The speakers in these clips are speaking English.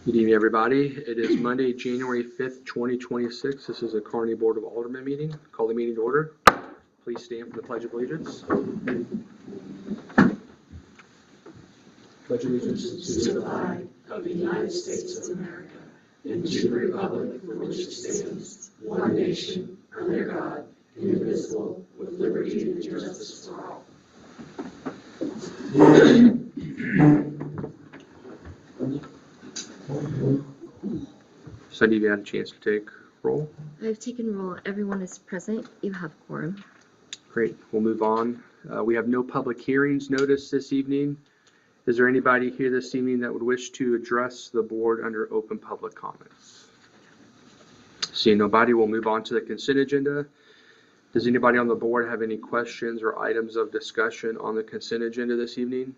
Good evening, everybody. It is Monday, January 5th, 2026. This is a Kearney Board of Aldermen meeting. Call the meeting to order. Please stand for the Pledge of Allegiance. Pledge allegiance to the flag of the United States of America and to the republic for which it stands, one nation, under God, indivisible, with liberty and justice for all. Cindy, have you had a chance to take roll? I've taken roll. Everyone is present. You have quorum. Great. We'll move on. We have no public hearings noticed this evening. Is there anybody here this evening that would wish to address the board under open public comments? Seeing nobody, we'll move on to the consent agenda. Does anybody on the board have any questions or items of discussion on the consent agenda this evening?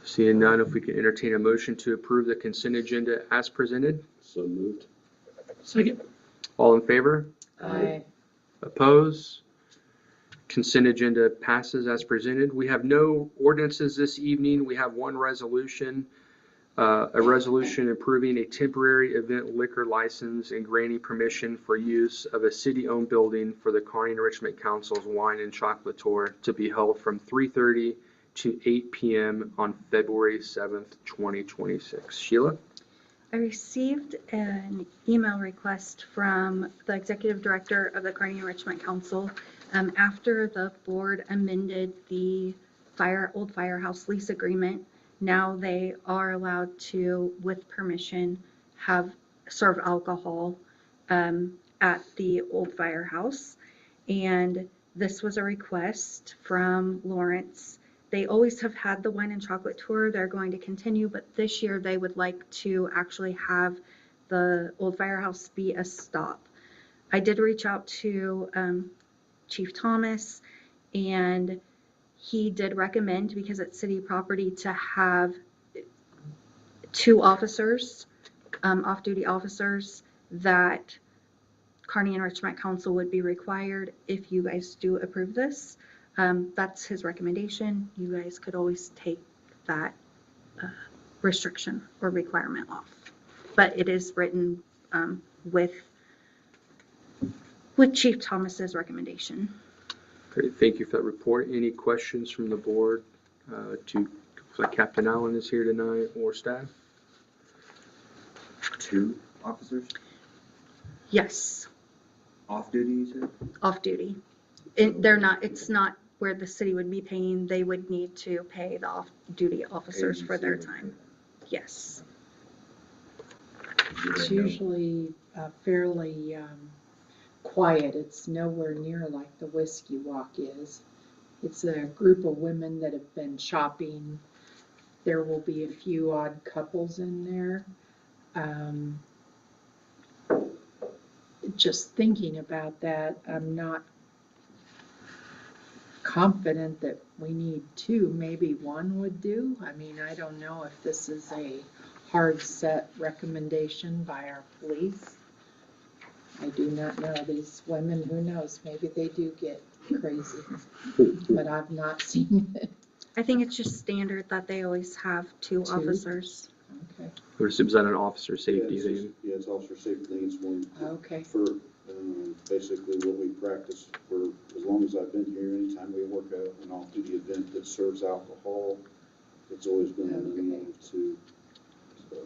Seeing none, if we can entertain a motion to approve the consent agenda as presented. So moved. Second. All in favor? Aye. Oppose? Consent agenda passes as presented. We have no ordinances this evening. We have one resolution, a resolution approving a temporary event liquor license and granting permission for use of a city-owned building for the Kearney Enrichment Council's Wine and Chocolate Tour to be held from 3:30 to 8 p.m. on February 7th, 2026. Sheila? I received an email request from the executive director of the Kearney Enrichment Council after the board amended the old firehouse lease agreement. Now they are allowed to, with permission, serve alcohol at the old firehouse. And this was a request from Lawrence. They always have had the wine and chocolate tour. They're going to continue, but this year they would like to actually have the old firehouse be a stop. I did reach out to Chief Thomas, and he did recommend, because it's city property, to have 2 officers, off-duty officers, that Kearney Enrichment Council would be required if you guys do approve this. That's his recommendation. You guys could always take that restriction or requirement off, but it is written with Chief Thomas's recommendation. Great, thank you for that report. Any questions from the board Captain Allen is here tonight or staff? 2 officers? Yes. Off duty, you said? Off duty. It's not where the city would be paying. They would need to pay the off-duty officers for their time. Yes. It's usually fairly quiet. It's nowhere near like the Whiskey Walk is. It's a group of women that have been shopping. There will be a few odd couples in there. Just thinking about that, I'm not confident that we need 2. Maybe 1 would do. I mean, I don't know if this is a hard set recommendation by our police. I do not know. These women, who knows, maybe they do get crazy, but I've not seen it. I think it's just standard that they always have 2 officers. Okay. Or is that an officer safety thing? Yeah, it's officer safety thing. It's one Okay. for basically what we practice for as long as I've been here. Anytime we work an off-duty event that serves alcohol, it's always been limited to. So,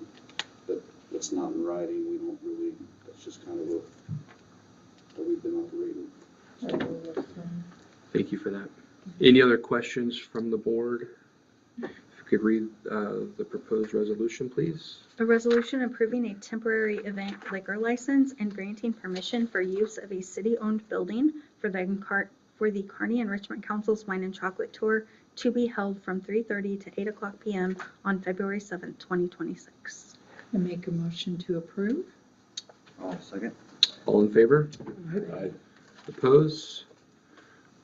but it's not in writing. We don't really. That's just kind of what we've been operating. Thank you for that. Any other questions from the board? If you could read the proposed resolution, please. A resolution approving a temporary event liquor license and granting permission for use of a city-owned building for the Kearney Enrichment Council's Wine and Chocolate Tour to be held from 3:30 to 8 o'clock p.m. on February 7th, 2026. I make a motion to approve. Oh, second. All in favor? Aye. Opposed?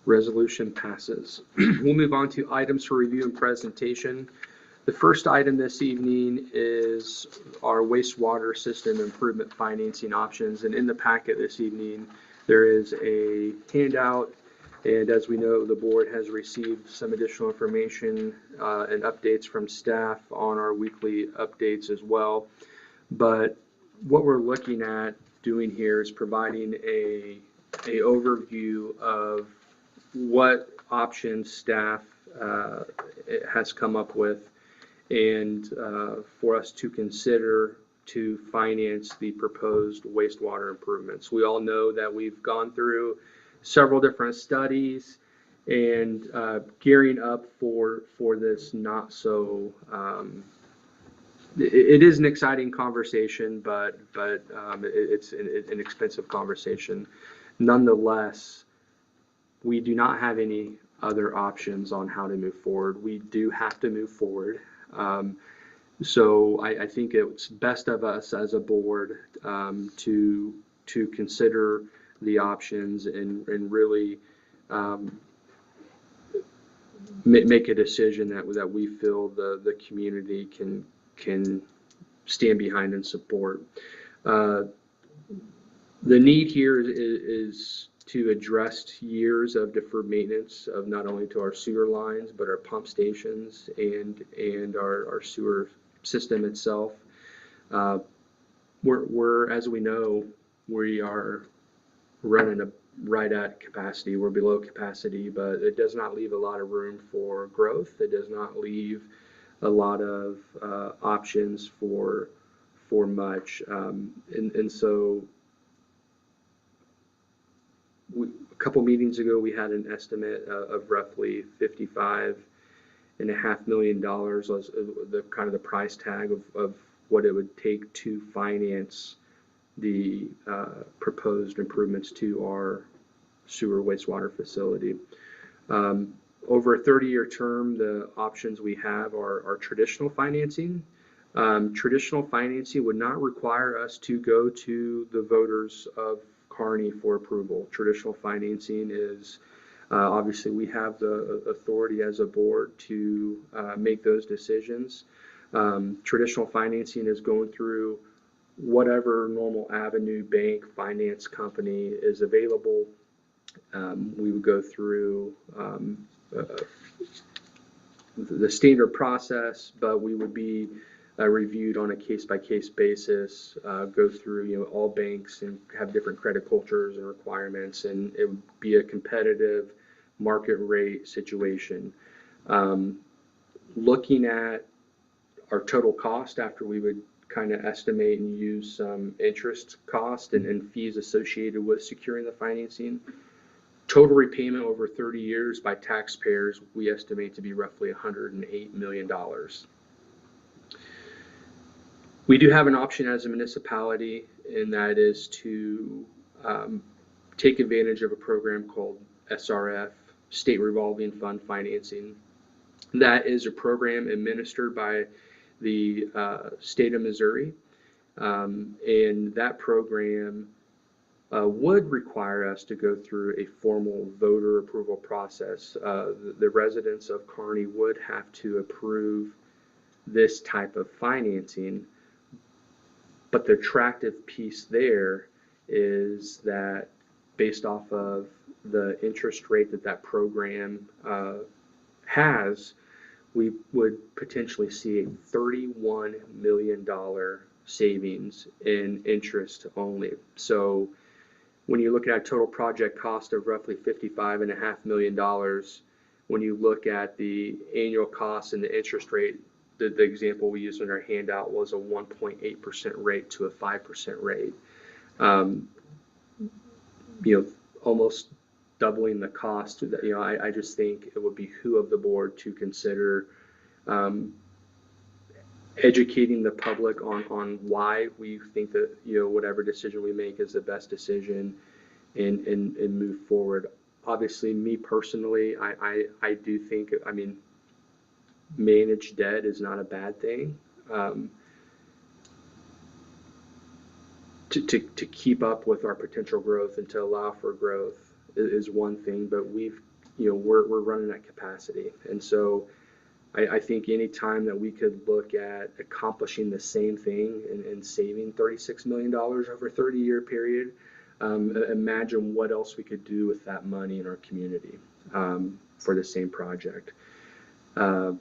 Resolution passes. We'll move on to items for review and presentation. The first item this evening is our wastewater system improvement financing options. And in the packet this evening, there is a handout And as we know, the board has received some additional information and updates from staff on our weekly updates as well. But what we're looking at doing here is providing a overview of what options staff has come up with and for us to consider to finance the proposed wastewater improvements. We all know that we've gone through several different studies and gearing up for this not so it is an exciting conversation, but it's an expensive conversation. Nonetheless, we do not have any other options on how to move forward. We do have to move forward. So I think it's best of us as a board to consider the options and really make a decision that we feel the community can stand behind and support. The need here is to address years of deferred maintenance of not only to our sewer lines, but our pump stations and our sewer system itself. We're as we know, we are running right at capacity. We're below capacity, but it does not leave a lot of room for growth. It does not leave a lot of options for much. And so a couple meetings ago, we had an estimate of roughly $55.5 million was the kind of the price tag of what it would take to finance the proposed improvements to our sewer wastewater facility. Over a 30-year term, the options we have are traditional financing. Traditional financing would not require us to go to the voters of Kearney for approval. Traditional financing is obviously we have the authority as a board to make those decisions. Traditional financing is going through whatever normal avenue bank finance company is available. We would go through the standard process, but we would be reviewed on a case-by-case basis, go through all banks and have different credit cultures and requirements, and it would be a competitive market rate situation. Looking at our total cost after we would kind of estimate and use some interest cost and fees associated with securing the financing. Total repayment over 30 years by taxpayers, we estimate to be roughly $108 million. We do have an option as a municipality, and that is to take advantage of a program called SRF, State Revolving Fund Financing. That is a program administered by the state of Missouri, and that program would require us to go through a formal voter approval process. The residents of Kearney would have to approve this type of financing, but the attractive piece there is that based off of the interest rate that program has, we would potentially see a $31 million savings in interest only. So when you look at total project cost of roughly $55.5 million, when you look at the annual cost and the interest rate, the example we used in our handout was a 1.8% rate to a 5% rate. Almost doubling the cost. I just think it would behoove the board to consider educating the public on why we think that whatever decision we make is the best decision and move forward. Obviously, me personally, I do think, managed debt is not a bad thing. To keep up with our potential growth and to allow for growth is one thing, but we're running at capacity, and so I think any time that we could look at accomplishing the same thing and saving $36 million over a 30-year period, imagine what else we could do with that money in our community for the same project. I'd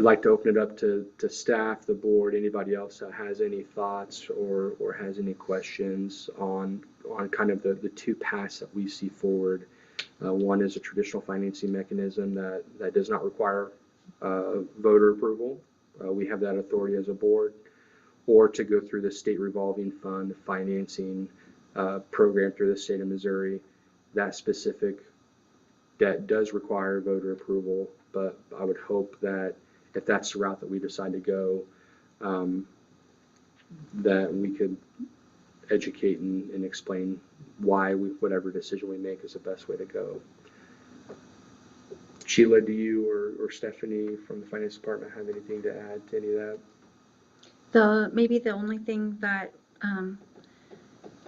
like to open it up to staff, the board, anybody else that has any thoughts or has any questions on kind of the two paths that we see forward. One is a traditional financing mechanism that does not require voter approval. We have that authority as a board, or to go through the state revolving fund financing program through the state of Missouri. That specific debt does require voter approval, but I would hope that if that's the route that we decide to go, that we could educate and explain why whatever decision we make is the best way to go. Sheila, do you or Stephanie from the finance department have anything to add to any of that? Maybe the only thing that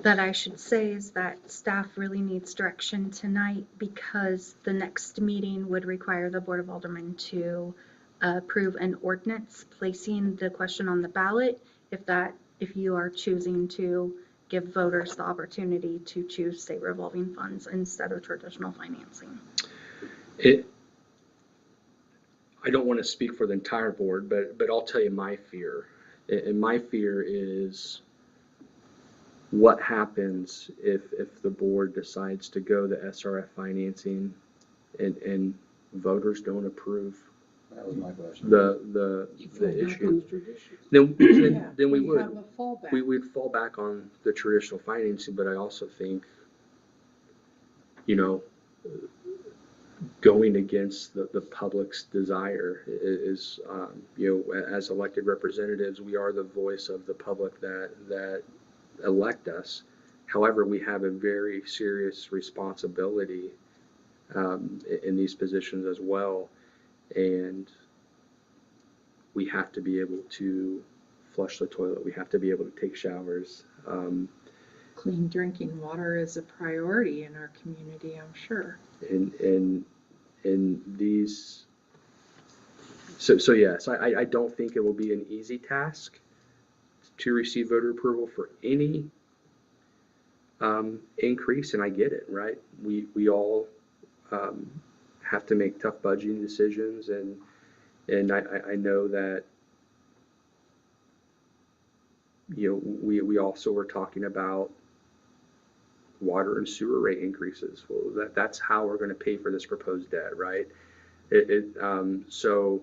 I should say is that staff really needs direction tonight, because the next meeting would require the Board of Aldermen to approve an ordinance placing the question on the ballot if you are choosing to give voters the opportunity to choose state revolving funds instead of traditional financing. I don't want to speak for the entire board, but I'll tell you my fear. And my fear is what happens if the board decides to go the SRF financing and voters don't approve That was my question. the issue. Yeah, Then we would. have a fallback. We would fall back on the traditional financing, but I also think, going against the public's desire is, as elected representatives, we are the voice of the public that elect us. However, we have a very serious responsibility in these positions as well, and we have to be able to flush the toilet. We have to be able to take showers. Clean drinking water is a priority in our community, I'm sure. In these, so yes, I don't think it will be an easy task to receive voter approval for any increase, and I get it, right? We all have to make tough budgeting decisions, and I know that we also were talking about water and sewer rate increases. Well, that's how we're going to pay for this proposed debt, right? So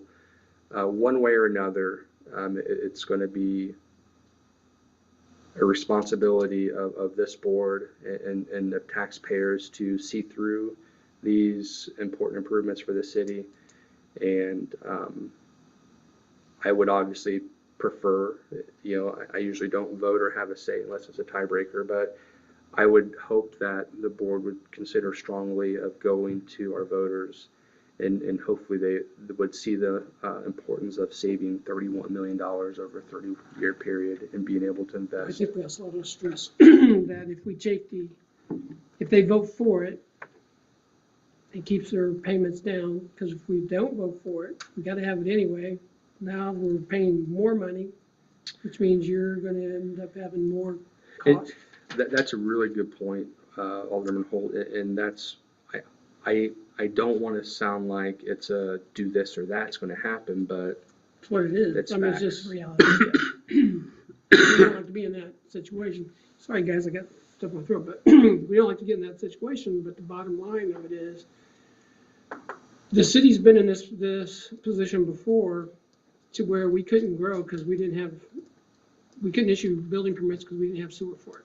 one way or another, it's going to be a responsibility of this board and the taxpayers to see through these important improvements for the city. And I would obviously prefer, I usually don't vote or have a say unless it's a tiebreaker, but I would hope that the board would consider strongly of going to our voters, and hopefully they would see the importance of saving $31 million over a 30-year period and being able to invest. I think that's a lot of stress that if they vote for it, it keeps their payments down, because if we don't vote for it, we got to have it anyway. Now we're paying more money, which means you're going to end up having more costs. That's a really good point, Alderman Holt, and that's, I don't want to sound like it's a do this or that's going to happen, but That's what it is. It's It's facts. just reality. We don't like to be in that situation. Sorry, guys, I got stuff in my throat, but we don't like to get in that situation. But the bottom line of it is, the city's been in this position before, to where we couldn't grow because we couldn't issue building permits because we didn't have sewer for it.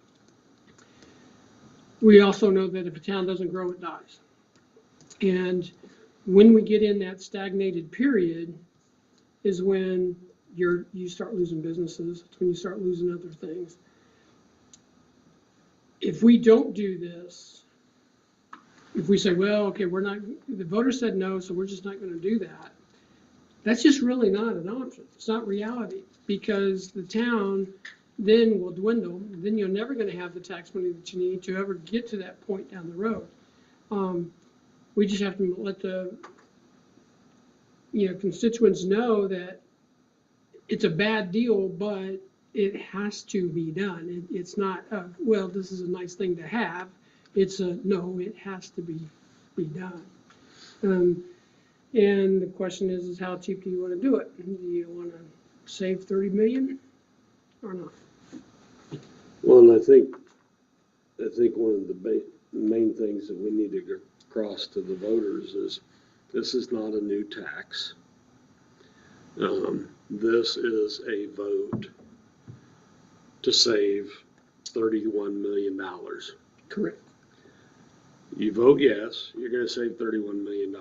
We also know that if a town doesn't grow, it dies. And when we get in that stagnated period is when you start losing businesses. It's when you start losing other things. If we don't do this, if we say, well, okay, the voters said no, so we're just not going to do that, that's just really not an option. It's not reality, because the town then will dwindle. Then you're never going to have the tax money that you need to ever get to that point down the road. We just have to let the constituents know that it's a bad deal, but it has to be done. It's not, well, this is a nice thing to have. It's no, it has to be done. And the question is how cheap do you want to do it? Do you want to save 30 million or not? Well, and I think one of the main things that we need to get across to the voters is this is not a new tax. This is a vote to save $31 million. Correct. You vote yes, you're gonna save $31 million.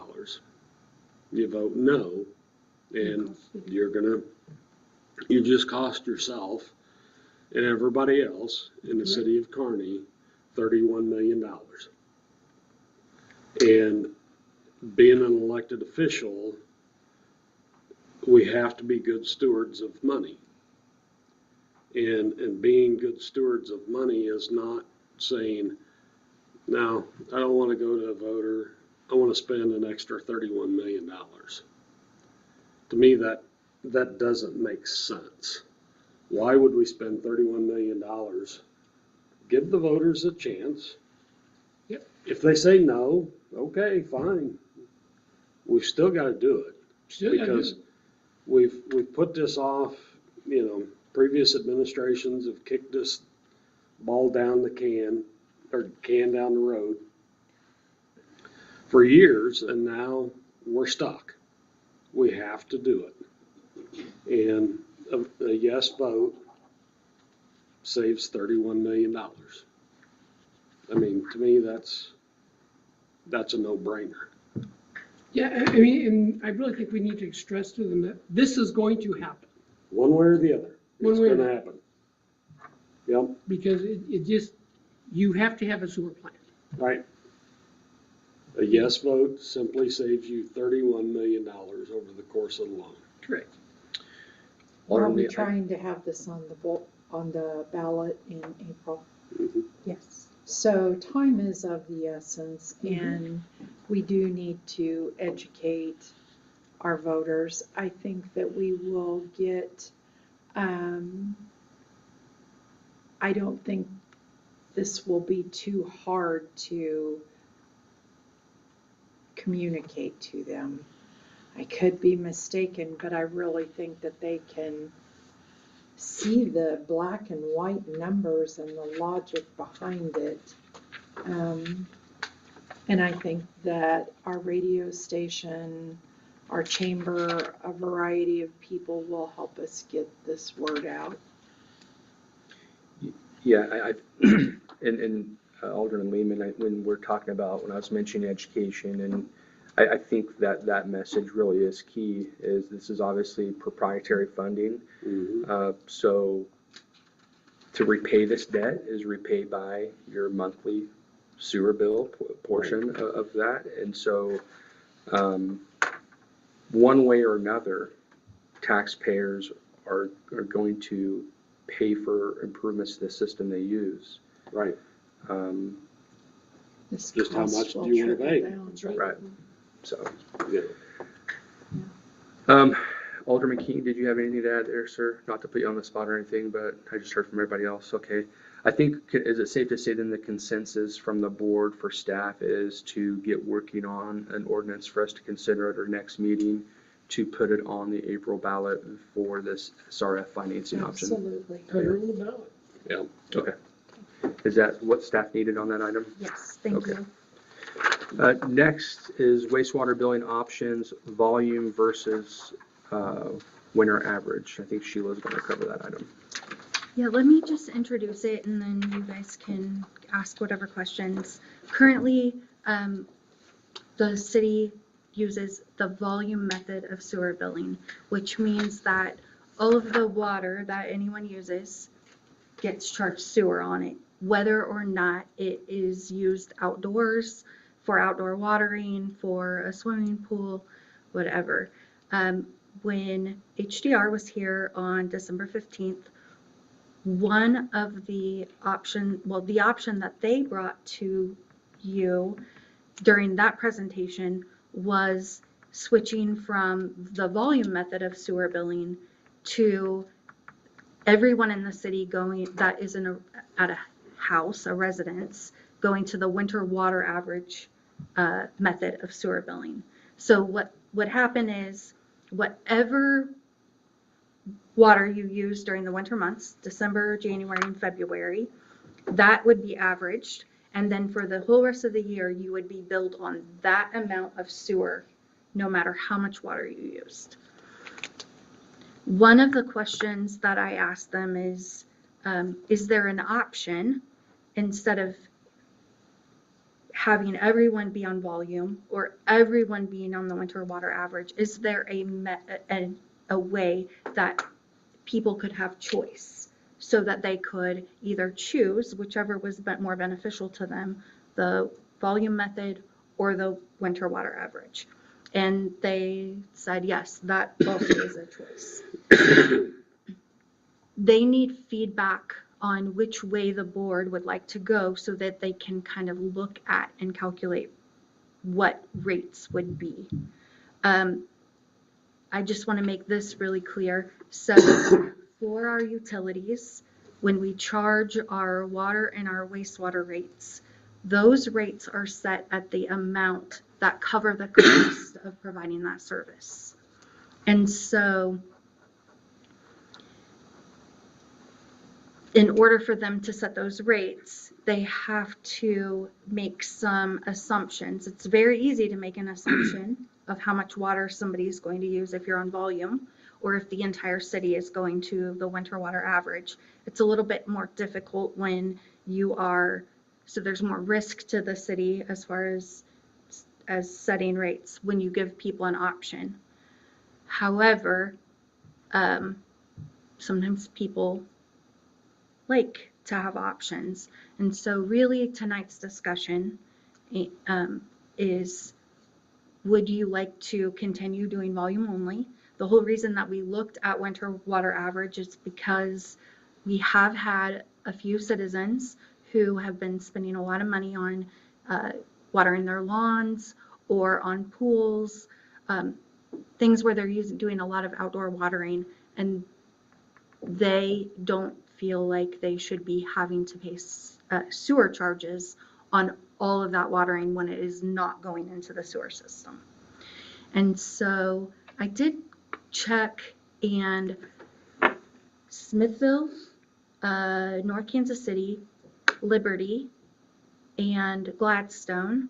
You vote no, and you just cost yourself and everybody else in the city of Kearney $31 million. And being an elected official, we have to be good stewards of money. And being good stewards of money is not saying, no, I don't want to go to a voter. I want to spend an extra $31 million. To me, that doesn't make sense. Why would we spend $31 million? Give the voters a chance. Yep. If they say no, okay, fine. We've still got to do it. Still gotta do Because it. we've put this off, previous administrations have kicked this ball down the can, or can down the road for years, and now we're stuck. We have to do it. And a yes vote saves $31 million. I mean, to me, that's a no-brainer. Yeah, I mean, and I really think we need to stress to them that this is going to happen. One way or the other, One it's way or gonna the- happen. Yep, Because it just, you have to have a sewer plant. right. A yes vote simply saves you $31 million over the course of the loan. Correct. Are we Alderman, trying to have this on the ballot in April? Mhm. Yes. So time is of the essence, and we do need to educate our voters. I think that we will get, I don't think this will be too hard to communicate to them. I could be mistaken, but I really think that they can see the black and white numbers and the logic behind it. And I think that our radio station, our chamber, a variety of people will help us get this word out. Yeah, and Alderman Lehman, when we're talking about, when I was mentioning education, and I think that message really is key, is this is obviously proprietary funding. Mhm. So to repay this debt is repaid by your monthly sewer bill portion of that. And so, one way or another, taxpayers are going to pay for improvements to the system they use. Right. This Just how cost much do will you wanna trickle pay? down. That's right. Right. So, Yeah. Alderman King, did you have anything to add there, sir? Not to put you on the spot or anything, but I just heard from everybody else. Okay. I think, is it safe to say then the consensus from the board for staff is to get working on an ordinance for us to consider at our next meeting to put it on the April ballot for this SRF financing option? Absolutely. Put her on the ballot. Yeah. Okay. Is that what staff needed on that item? Yes, thank Okay. you. Next is wastewater billing options, volume versus winter average. I think Sheila's going to cover that item. Yeah, let me just introduce it and then you guys can ask whatever questions. Currently, the city uses the volume method of sewer billing, which means that all of the water that anyone uses gets charged sewer on it, whether or not it is used outdoors, for outdoor watering, for a swimming pool, whatever. When HDR was here on December 15th, one of the the option that they brought to you during that presentation was switching from the volume method of sewer billing to everyone in the city going, that is at a house, a residence, going to the winter water average method of sewer billing. So what would happen is whatever water you use during the winter months, December, January, and February, that would be averaged. And then for the whole rest of the year, you would be billed on that amount of sewer, no matter how much water you used. One of the questions that I asked them is there an option, instead of having everyone be on volume or everyone being on the winter water average, is there a way that people could have choice, so that they could either choose whichever was more beneficial to them, the volume method or the winter water average? And they said, yes, that also is a choice. They need feedback on which way the board would like to go, so that they can kind of look at and calculate what rates would be. I just want to make this really clear. So for our utilities, when we charge our water and our wastewater rates, those rates are set at the amount that cover the cost of providing that service. And so in order for them to set those rates, they have to make some assumptions. It's very easy to make an assumption of how much water somebody is going to use if you're on volume, or if the entire city is going to the winter water average. It's a little bit more difficult when you are, so there's more risk to the city as far as setting rates when you give people an option. However, sometimes people like to have options. And so really tonight's discussion is, would you like to continue doing volume only? The whole reason that we looked at winter water average is because we have had a few citizens who have been spending a lot of money on watering their lawns or on pools, things where they're doing a lot of outdoor watering, and they don't feel like they should be having to pay sewer charges on all of that watering when it is not going into the sewer system. And so I did check, and Smithville, North Kansas City, Liberty, and Gladstone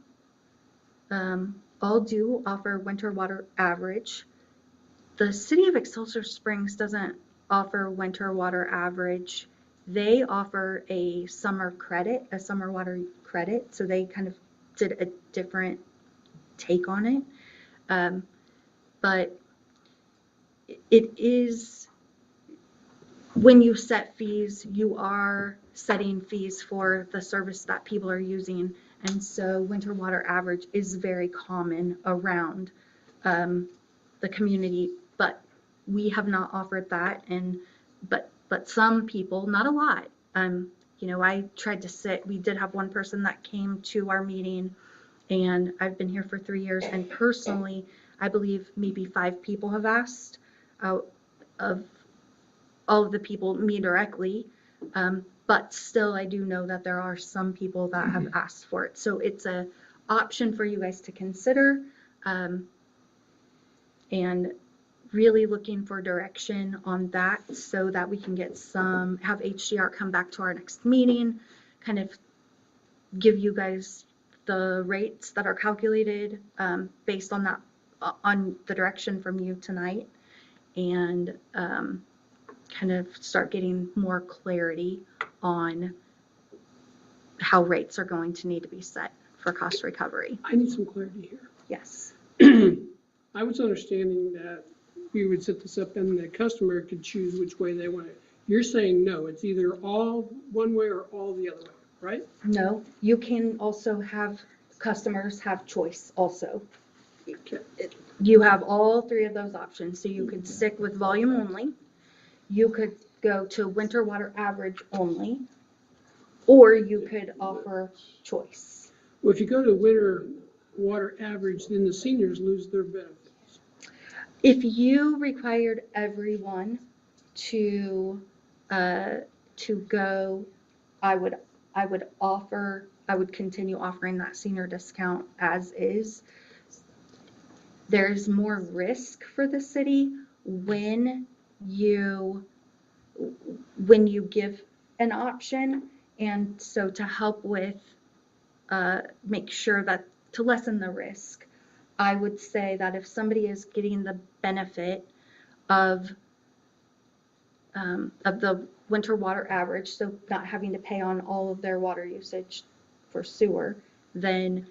all do offer winter water average. The city of Excelsior Springs doesn't offer winter water average. They offer a summer credit, a summer water credit. So they kind of did a different take on it. But it is, when you set fees, you are setting fees for the service that people are using. And so winter water average is very common around the community, but we have not offered that. And but some people, not a lot. You know, I tried to we did have one person that came to our meeting, and I've been here for 3 years, and personally, I believe maybe 5 people have asked out of all of the people, me directly. But still, I do know that there are some people that have asked for it. So it's an option for you guys to consider, and really looking for direction on that, so that we can get have HDR come back to our next meeting, kind of give you guys the rates that are calculated based on that, on the direction from you tonight, and kind of start getting more clarity on how rates are going to need to be set for cost recovery. I need some clarity here. Yes. I was understanding that we would set this up and the customer could choose which way they want it. You're saying no, it's either all one way or all the other way, right? No, you can also have customers have choice also. Okay. You have all 3 of those options. So you could stick with volume only, you could go to winter water average only, or you could offer choice. Well, if you go to winter water average, then the seniors lose their benefits. If you required everyone to to go, I would continue offering that senior discount as is. There's more risk for the city when you give an option. And so to help with, make sure that, to lessen the risk, I would say that if somebody is getting the benefit of the winter water average, so not having to pay on all of their water usage for sewer, then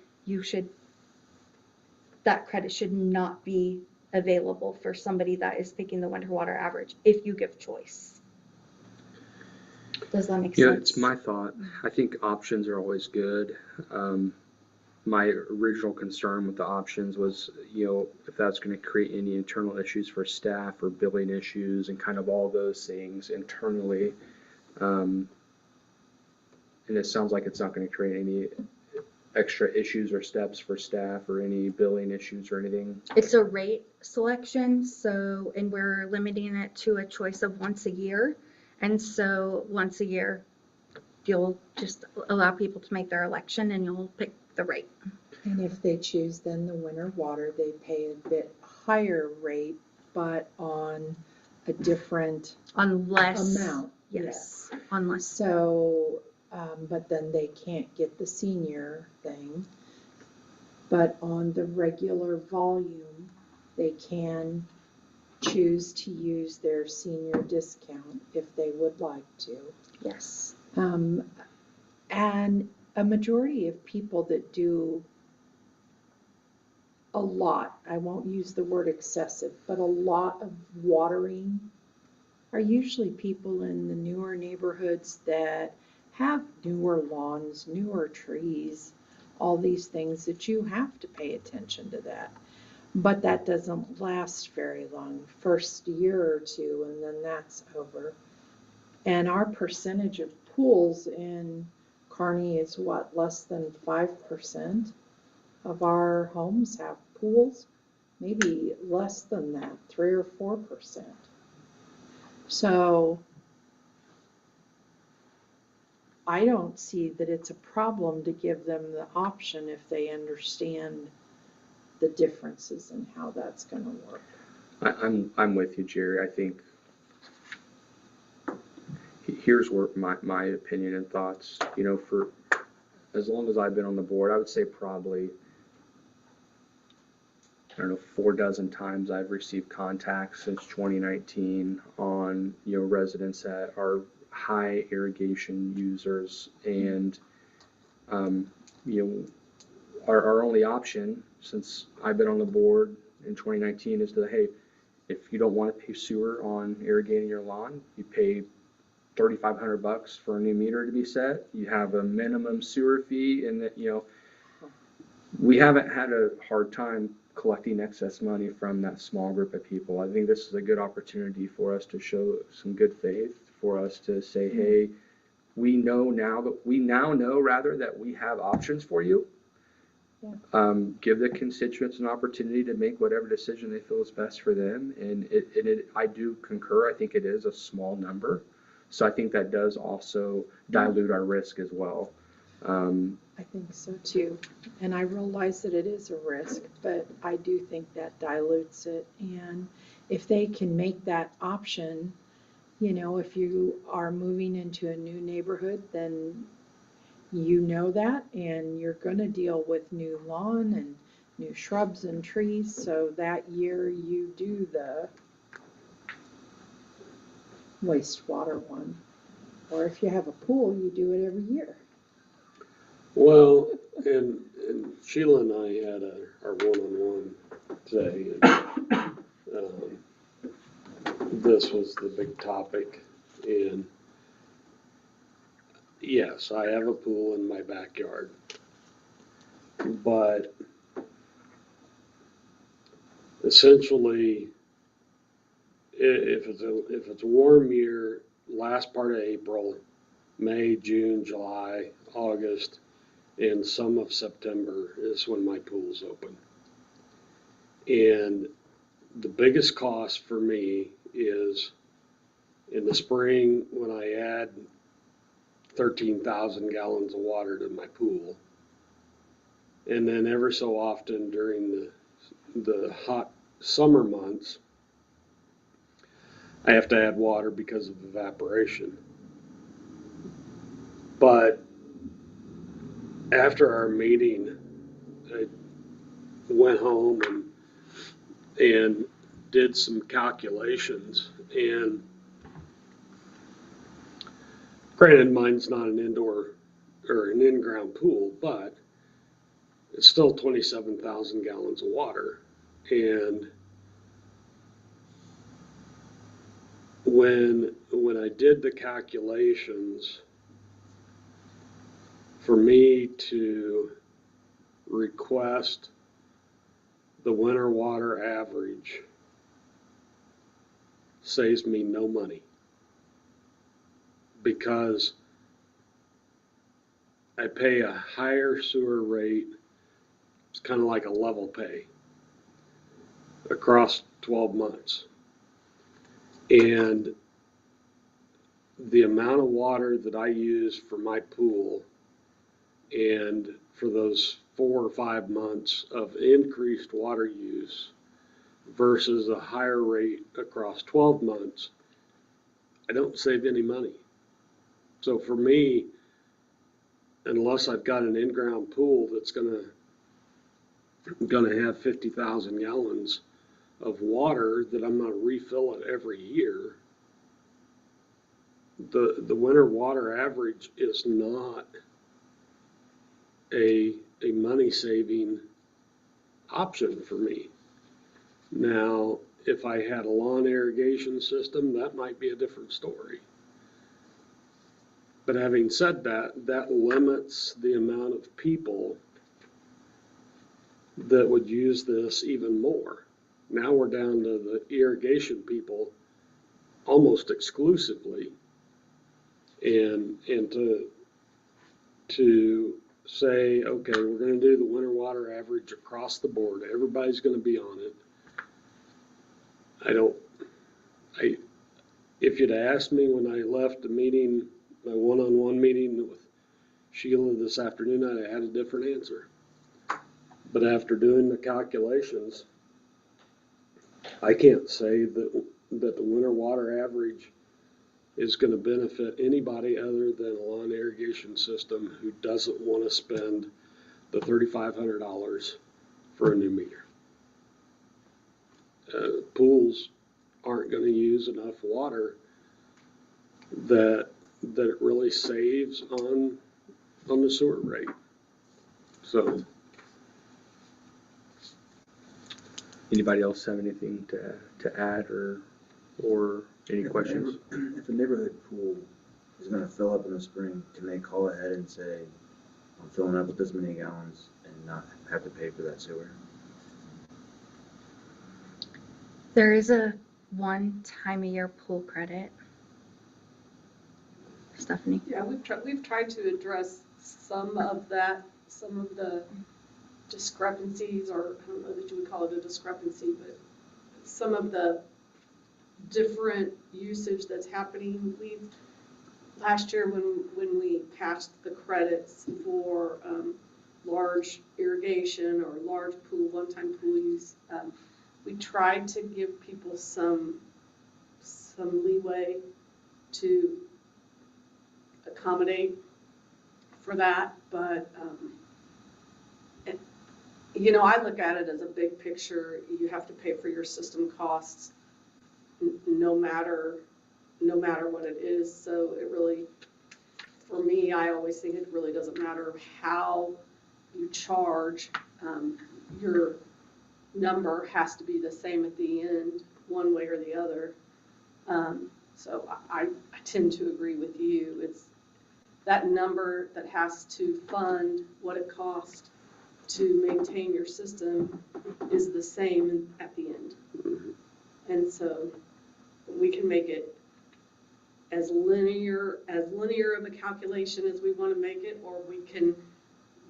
that credit should not be available for somebody that is picking the winter water average if you give choice. Does that make sense? Yeah, it's my thought. I think options are always good. My original concern with the options was, if that's going to create any internal issues for staff or billing issues and kind of all those things internally. And it sounds like it's not going to create any extra issues or steps for staff or any billing issues or anything. It's a rate selection, and we're limiting it to a choice of once a year. And so once a year, you'll just allow people to make their election and you'll pick the rate. And if they choose then the winter water, they pay a bit higher rate, but on a different On less. amount. Yes, on less. So, but then they can't get the senior thing. But on the regular volume, they can choose to use their senior discount if they would like to. Yes. And a majority of people that do a lot, I won't use the word excessive, but a lot of watering are usually people in the newer neighborhoods that have newer lawns, newer trees, all these things that you have to pay attention to that. But that doesn't last very long, first year or two, and then that's over. And our percentage of pools in Kearney is what, less than 5% of our homes have pools? Maybe less than that, 3 or 4%. So I don't see that it's a problem to give them the option if they understand the differences in how that's going to work. I'm with you, Jerry. I think here's where my opinion and thoughts, for as long as I've been on the board, I would say probably, 4 dozen times I've received contacts since 2019 on, residents that are high irrigation users. And, our only option since I've been on the board in 2019 is to, hey, if you don't want to pay sewer on irrigating your lawn, you pay $3,500 for a new meter to be set. You have a minimum sewer fee, and that, we haven't had a hard time collecting excess money from that small group of people. I think this is a good opportunity for us to show some good faith, for us to say, hey, we now know that we have options for you. Yeah. Give the constituents an opportunity to make whatever decision they feel is best for them. And I do concur. I think it is a small number. So I think that does also dilute our risk as well. I think so too. And I realize that it is a risk, but I do think that dilutes it. And if they can make that option, if you are moving into a new neighborhood, then that, and you're going to deal with new lawn and new shrubs and trees. So that year you do the wastewater one. Or if you have a pool, you do it every year. Well, and Sheila and I had our one-on-one today, and this was the big topic. And yes, I have a pool in my backyard, but essentially, if it's a warm year, last part of April, May, June, July, August, and some of September is when my pool's open. And the biggest cost for me is In the spring, when I add 13,000 gallons of water to my pool, and then ever so often during the hot summer months, I have to add water because of evaporation. But after our meeting, I went home and did some calculations, and granted, mine's not an indoor or an in-ground pool, but it's still 27,000 gallons of water. And when I did the calculations, for me to request the winter water average saves me no money, because I pay a higher sewer rate. It's kind of like a level pay across 12 months. And the amount of water that I use for my pool, and for those 4 or 5 months of increased water use versus a higher rate across 12 months, I don't save any money. So for me, unless I've got an in-ground pool that's gonna have 50,000 gallons of water that I'm gonna refill it every year, the winter water average is not a money saving option for me. Now, if I had a lawn irrigation system, that might be a different story. But having said that, that limits the amount of people that would use this even more. Now we're down to the irrigation people almost exclusively. And to say, okay, we're going to do the winter water average across the board, everybody's going to be on it. If you'd asked me when I left the meeting, my one-on-one meeting with Sheila this afternoon, I'd have had a different answer. But after doing the calculations, I can't say that the winter water average is going to benefit anybody other than a lawn irrigation system who doesn't want to spend the $3,500 for a new meter. Pools aren't going to use enough water that it really saves on the sewer rate. So, Anybody else have anything to add or any questions? If a neighborhood pool is gonna fill up in the spring, can they call ahead and say, I'm filling up with this many gallons and not have to pay for that sewer? There is a one time a year pool credit. Stephanie? Yeah, we've tried to address some of the discrepancies, or I don't know that you would call it a discrepancy, but some of the different usage that's happening. Last year when we passed the credits for large irrigation or large pool, one-time pool use, we tried to give people some leeway to accommodate for that, but I look at it as a big picture. You have to pay for your system costs no matter what it is. So it really, for me, I always think it really doesn't matter how you charge. Your number has to be the same at the end, one way or the other. So I tend to agree with you. It's that number that has to fund what it costs to maintain your system is the same at the end. And so we can make it as linear of a calculation as we want to make it, or we can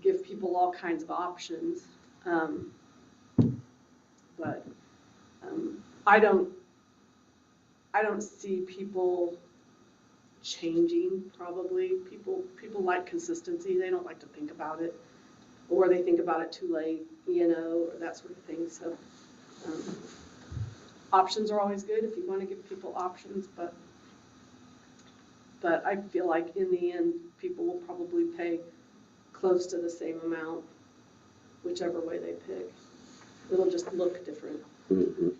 give people all kinds of options. But I don't I don't see people changing, probably. People like consistency. They don't like to think about it, or they think about it too late, or that sort of thing. So options are always good if you want to give people options, but I feel like in the end, people will probably pay close to the same amount, whichever way they pick. It'll just look different. Mhm.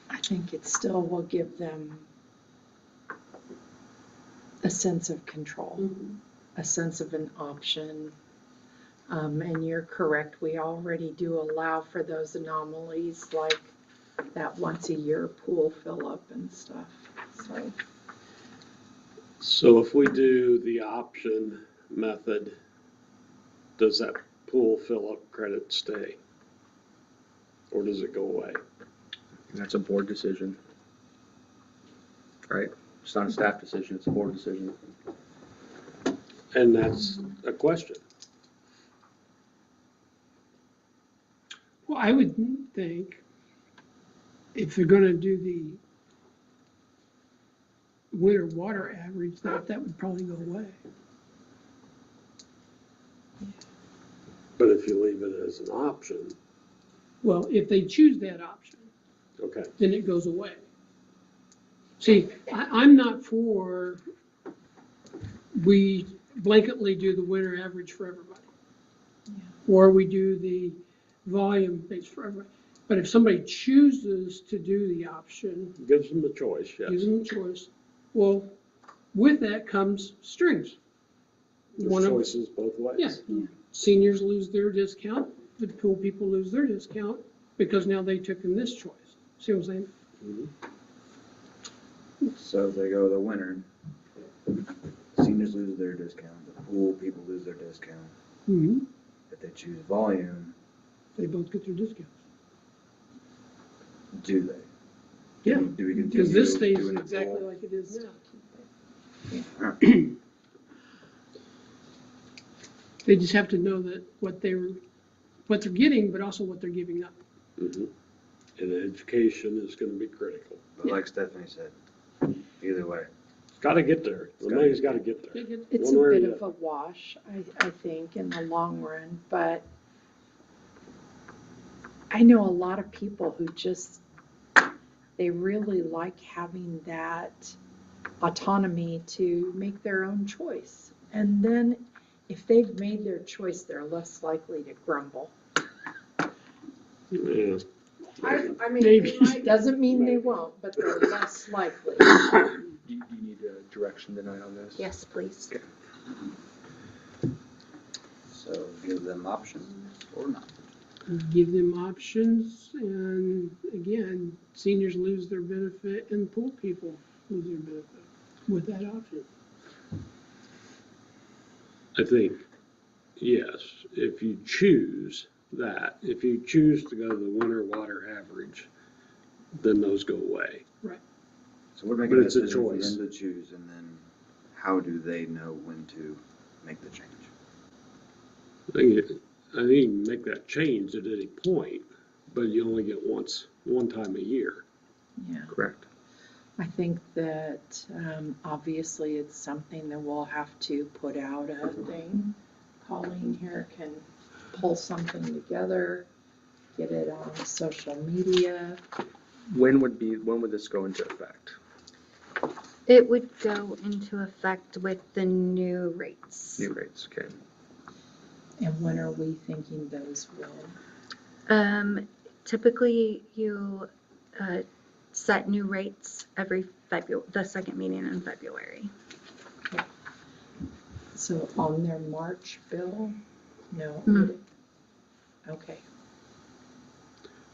I think it still will give them a sense of control, a sense of an option. And you're correct, we already do allow for those anomalies like that once a year pool fill up and stuff, so. So if we do the option method, does that pool fill-up credit stay? Or does it go away? That's a board decision. Right? It's not a staff decision, it's a board decision. And that's a question. Well, I would think if they're gonna do the winter water average, that would probably go away. But if you leave it as an option, Well, if they choose that option, okay. then it goes away. See, I'm not for, we blanketly do the winter average for everybody. Or we do the volume base for everybody. But if somebody chooses to do the option, Gives them a choice, yes. gives them a choice, well, with that comes strings. One There's of- choices both ways. Yeah, seniors lose their discount, the pool people lose their discount, because now they took in this choice. See what I'm saying? Mhm. So if they go the winter, seniors lose their discount, the pool people lose their discount. Mm-hmm. If they choose volume, They both get their discounts. do they? Yeah, Do we continue because this stays doing the exactly pool? like it is now. They just have to know that what they're getting, but also what they're giving up. Mhm. And education is gonna be critical. But like Stephanie said, either way. It's gotta get there. The gotta money's get gotta get there. It's One a way or bit the of a wash, I think, in the long run, but I know a lot of people who just, they really like having that autonomy to make their own choice. And then if they've made their choice, they're less likely to grumble. Yeah. I mean, Maybe. it might, Doesn't mean they won't, but they're less likely. You need a direction tonight on this? Yes, please. So give them options or not. Give them options, and again, seniors lose their benefit and pool people lose their benefit with that option. I think, yes, if you choose that, if you choose to go to the winter water average, then those go away. So we're making But a it's a decision for choice. them to choose, and then how do they know when to make the change? I think you can make that change at any point, but you only get one time a year. Yeah. Correct. I think that obviously it's something that we'll have to put out a thing. Colleen here can pull something together, get it on social media. When would this go into effect? It would go into effect with the new rates. New rates, okay. And when are we thinking those will? Typically you set new rates every the second meeting in February. So on their March bill? No. Mhm. Okay.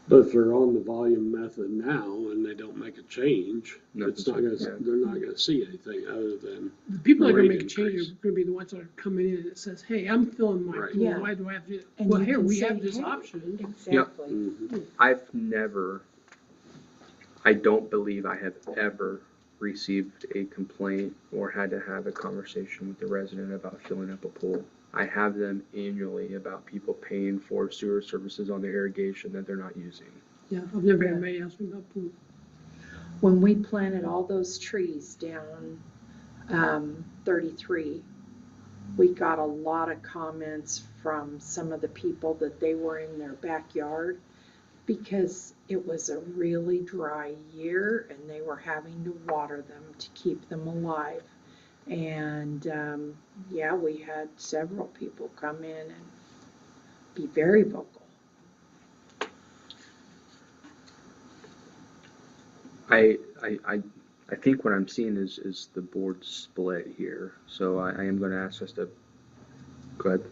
But if they're on the volume method now and they don't make a change, it's not gonna, Yeah. they're not gonna see anything other than, The people that are gonna Rate make a change increase. are gonna be the ones that are coming in and it says, hey, I'm filling my Right. pool, Yeah. why do I have to? And Well, you here, can we say, have this "Hey." option. Exactly. Mhm. I don't believe I have ever received a complaint or had to have a conversation with the resident about filling up a pool. I have them annually about people paying for sewer services on their irrigation that they're not using. Yeah, I've never had anybody ask me about pool. When we planted all those trees down 33, we got a lot of comments from some of the people that they were in their backyard because it was a really dry year and they were having to water them to keep them alive. And yeah, we had several people come in and be very vocal. I think what I'm seeing is the board split here. So I am going to ask us to go ahead.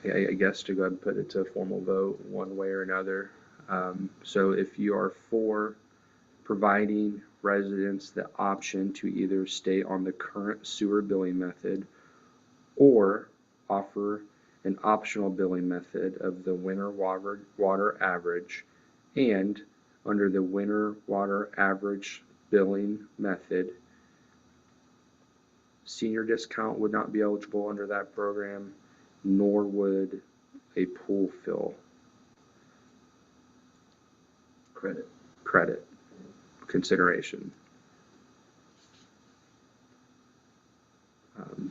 I guess to go ahead and put it to a formal vote one way or another. So if you are for providing residents the option to either stay on the current sewer billing method or offer an optional billing method of the winter water average, and under the winter water average billing method, senior discount would not be eligible under that program, nor would a pool fill credit consideration.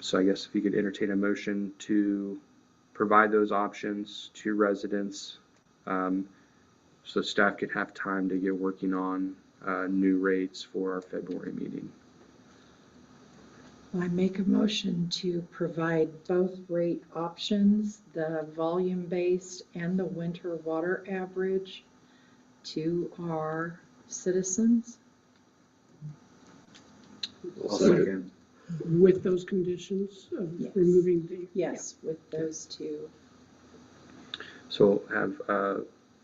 So I guess if you could entertain a motion to provide those options to residents, so staff could have time to get working on new rates for our February meeting. I make a motion to provide both rate options, the volume-based and the winter water average, to our citizens. I'll second. With those conditions of Yes. removing the. Yes, with those two. So have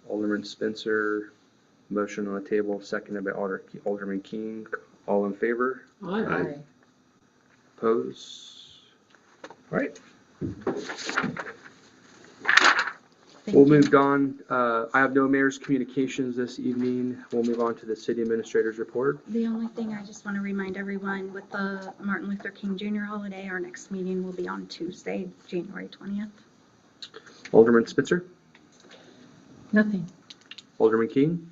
Alderman Spencer motion on the table, seconded by Alderman King. All in favor? Aye. Aye. Oppose? All right. Thank We'll you. move on. I have no mayor's communications this evening. We'll move on to the city administrator's report. The only thing I just want to remind everyone, with the Martin Luther King Jr. holiday, our next meeting will be on Tuesday, January 20th. Alderman Spencer? Nothing. Alderman King?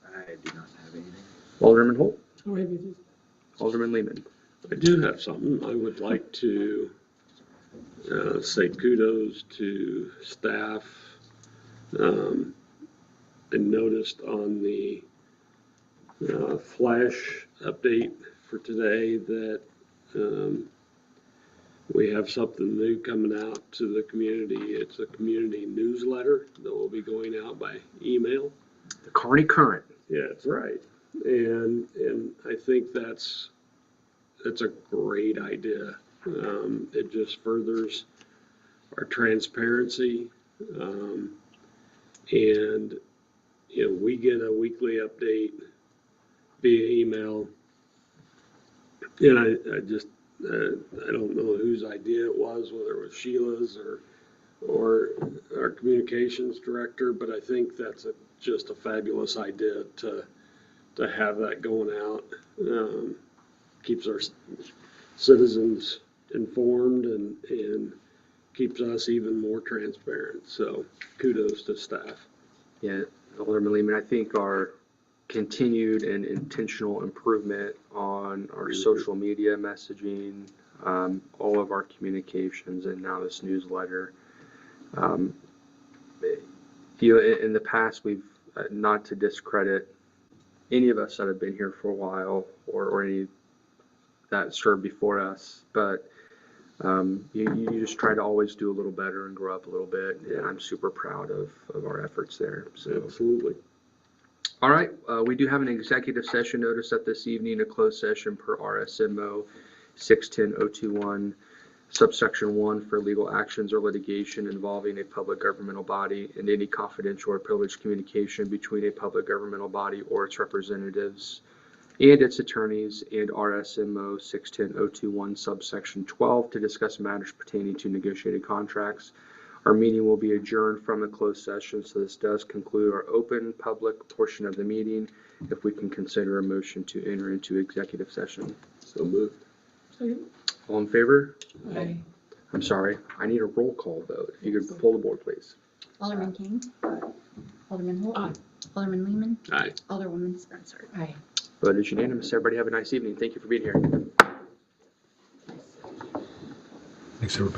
I do not have anything. Alderman Holt? Oh, have you- Alderman Lehman? I do have something. I would like to say kudos to staff. I noticed on the flash update for today that we have something new coming out to the community. It's a community newsletter that will be going out by email. The Kearney Current. Yeah, that's right. And I think that's a great idea. It just furthers our transparency. And, you know, we get a weekly update via email. And I just, I don't know whose idea it was, whether it was Sheila's or our communications director, but I think that's just a fabulous idea to have that going out. Keeps our citizens informed and keeps us even more transparent. So kudos to staff. Yeah, Alderman Lehman, I think our continued and intentional improvement on our social media messaging, all of our communications, and now this newsletter. You know, in the past, we've, not to discredit any of us that have been here for a while or any that served before us, but you just try to always do a little better and grow up a little bit, and I'm super proud of our efforts there. So. Absolutely. All right, we do have an executive session notice at this evening, a closed session per RSMO 610021, subsection 1 for legal actions or litigation involving a public governmental body and any confidential or privileged communication between a public governmental body or its representatives and its attorneys, and RSMO 610021, subsection 12, to discuss matters pertaining to negotiated contracts. Our meeting will be adjourned from the closed session, so this does conclude our open public portion of the meeting. If we can consider a motion to enter into executive session. So moved. Second. All in favor? Aye. I'm sorry, I need a roll call vote. If you could pull the board, please. Alderman King. Alderman Holt. Aye. Alderman Lehman. Aye. Alderwoman Spencer. Aye. Vote is unanimous. Everybody have a nice evening. Thank you for being here. Thanks, everybody.